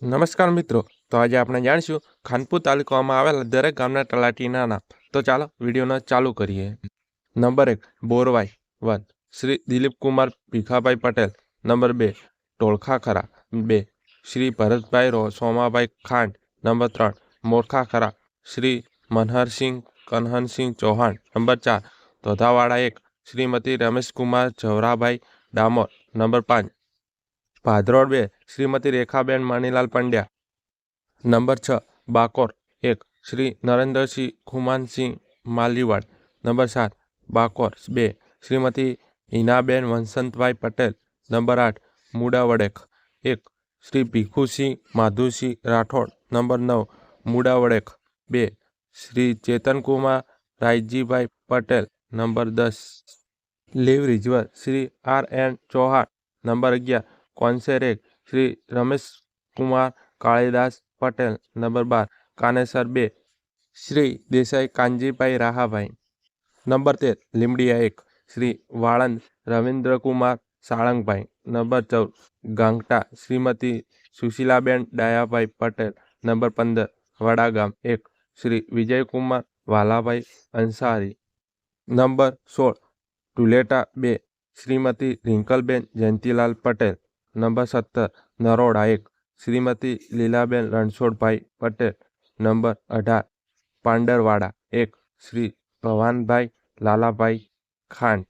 નમસ્કાર મિત્રો, તો આજે આપણે જાણીશું ખાનપુર તાલુકામાં આવેલા દરેક ગામના તલાટીના નામ. તો ચાલો વિડીયોને ચાલુ કરીએ. Number 1 Borwai 1 Shri Dilipkumar Bhikhabhai Patel. Number 2 Tolkhakhra 2 Shri Bharatbhai Somabhai Khand. Number 3 Morkhakhra Shri Manharsinh Kanhansinh Chauhan. Number 4 Dhodhavada 1 Shrimati Rameshkumar Zavrabhai Damor. Number 5 Bhadrod 2 Shrimati Rekhaben Manilal Pandya. Number 6 Bakor 1 Shri Narendrasinh Khumansinh Maliwad. Number 7 Bakor 2 Shrimati Hinaben Vasantbhai Patel. Number 8 Mudavdek 1 Shri Bhikhusinh Madhusinh Rathod. Number 9 મુડાવડેક 2 Shri Chetankumar Raijibhai Patel. Number 10 leave reserve Shri R.N. Chauhan. Number 11 Konser 1 Shri Rameshkumar Kalidas Patel. Number 12 Kaneser 2 Shri Desai Kanjibhai Rahabhai. Number 13 Limdiya 1 Shri Valand Ravindrakumar Salangbhai. Number 14 Gangta Shrimati Sushilaben Dayabhai Patel. Number 15 Vadagam 1 Shri Vijaykumar Valabhai Ansari. Number 16 Dhuleta 2 Shrimati Rinkalben Jayantilal Patel. Number 17 Naroda 1 Shrimati Lilaben Ranchhodbhai Patel. Number 18 પાંડરવાડા 1 Shri Bhavanbhai Lalabhai Khant.